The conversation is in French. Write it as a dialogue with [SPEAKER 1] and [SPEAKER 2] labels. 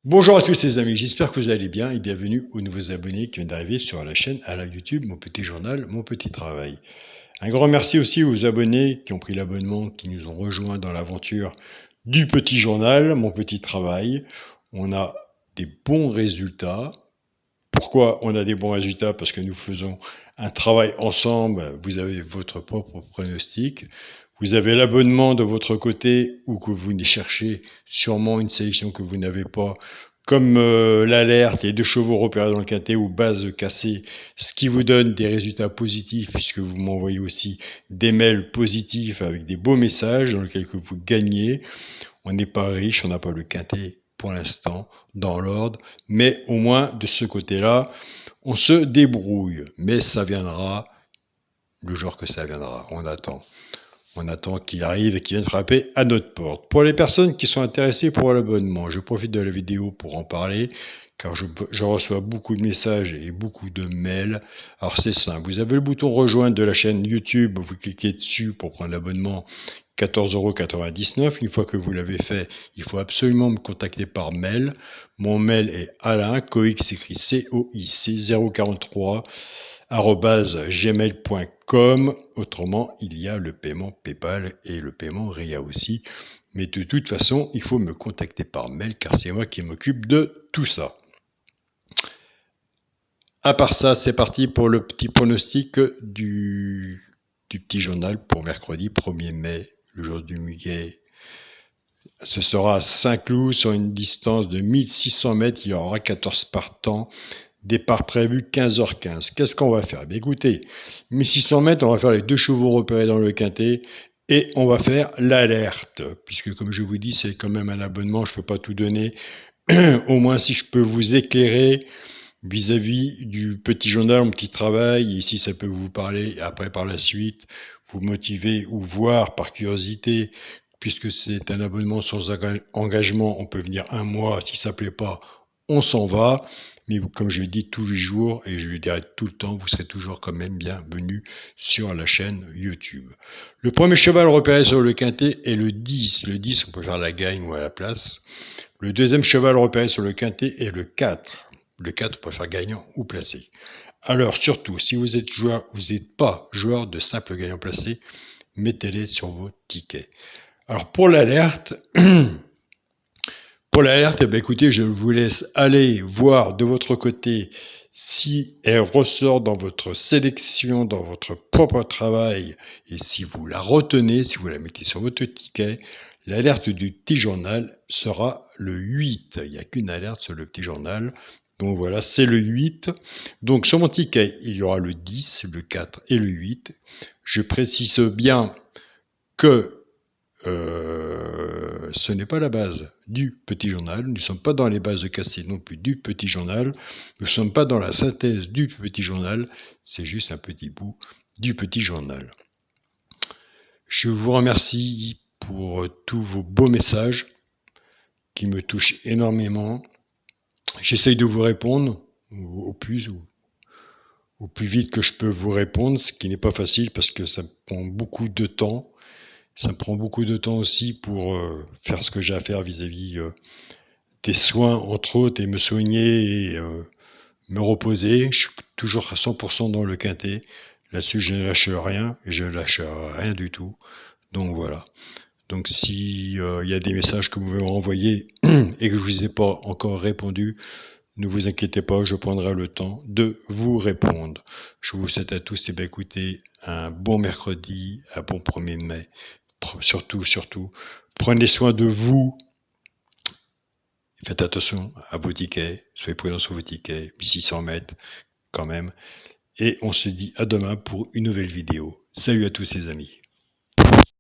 [SPEAKER 1] Bonjour à tous les amis, j'espère que vous allez bien et bienvenue aux nouveaux abonnés qui viennent d'arriver sur la chaîne à la YouTube Mon Petit Journal, Mon Petit Travail. Un grand merci aussi aux abonnés qui ont pris l'abonnement, qui nous ont rejoints dans l'aventure du Petit Journal, Mon Petit Travail. On a des bons résultats. Pourquoi on a des bons résultats? Parce que nous faisons un travail ensemble, vous avez votre propre pronostic. Vous avez l'abonnement de votre côté ou que vous cherchez sûrement une sélection que vous n'avez pas, comme l'alerte, les 2 chevaux repérés dans le quintet ou base cassée, ce qui vous donne des résultats positifs puisque vous m'envoyez aussi des mails positifs avec des beaux messages dans lesquels que vous gagnez. On n'est pas riche, on n'a pas le quintet pour l'instant dans l'ordre, mais au moins de ce côté-là, on se débrouille. Mais ça viendra le jour que ça viendra, on attend. On attend qu'il arrive et qu'il vienne frapper à notre porte. Pour les personnes qui sont intéressées pour l'abonnement, je profite de la vidéo pour en parler, car je reçois beaucoup de messages et beaucoup de mails. Alors c'est simple, vous avez le bouton rejoindre de la chaîne YouTube, vous cliquez dessus pour prendre l'abonnement, 14,99 €. Une fois que vous l'avez fait, il faut absolument me contacter par mail. Mon mail est Alain, Coix, écrit COIC 043 gmail.com. Autrement, il y a le paiement PayPal et le paiement RIA aussi. Mais de toute façon, il faut me contacter par mail car c'est moi qui m'occupe de tout ça. À part ça, c'est parti pour le petit pronostic du petit journal pour mercredi 1er mai, le jour du muguet. Ce sera à Saint-Cloud sur une distance de 1600 mètres. Il y aura 14 partants. Départ prévu 15h15. Qu'est-ce qu'on va faire? Écoutez, 1600 mètres, on va faire les 2 chevaux repérés dans le quintet et on va faire l'alerte. Puisque comme je vous dis, c'est quand même un abonnement, je ne peux pas tout donner. Au moins si je peux vous éclairer vis-à-vis du petit journal, mon petit travail, et si ça peut vous parler, après par la suite, vous motiver ou voir par curiosité, puisque c'est un abonnement sans engagement, on peut venir un mois, si ça ne plaît pas, on s'en va. Mais comme je le dis tous les jours, et je le dirai tout le temps, vous serez toujours quand même bienvenue sur la chaîne YouTube. Le premier cheval repéré sur le quintet est le 10. Le 10, on peut faire la gagne ou à la place. Le deuxième cheval repéré sur le quintet est le 4. Le 4, on peut faire gagnant ou placé. Alors surtout, si vous êtes joueur, vous n'êtes pas joueur de simple gagnant placé, mettez-les sur vos tickets. Alors pour l'alerte, écoutez, je vous laisse aller voir de votre côté si elle ressort dans votre sélection, dans votre propre travail, et si vous la retenez, si vous la mettez sur votre ticket, l'alerte du petit journal sera le 8. Il n'y a qu'une alerte sur le petit journal. Donc voilà, c'est le 8. Donc sur mon ticket, il y aura le 10, le 4 et le 8. Je précise bien que ce n'est pas la base du petit journal. Nous ne sommes pas dans les bases de Cassé non plus du petit journal. Nous ne sommes pas dans la synthèse du petit journal. C'est juste un petit bout du petit journal. Je vous remercie pour tous vos beaux messages qui me touchent énormément. J'essaye de vous répondre au plus vite que je peux vous répondre, ce qui n'est pas facile parce que ça prend beaucoup de temps. Ça me prend beaucoup de temps aussi pour faire ce que j'ai à faire vis-à-vis des soins, entre autres, et me soigner et me reposer. Je suis toujours à 100% dans le quintet. Là-dessus, je ne lâche rien, et je ne lâche rien du tout. Donc voilà. Donc si il y a des messages que vous pouvez renvoyer et que je ne vous ai pas encore répondu, ne vous inquiétez pas, je prendrai le temps de vous répondre. Je vous souhaite à tous, écoutez, un bon mercredi, un bon 1er mai. Surtout, prenez soin de vous. Faites attention à vos tickets. Soyez prudents sur vos tickets. 1600 mètres quand même. Et on se dit à demain pour une nouvelle vidéo. Salut à tous les amis.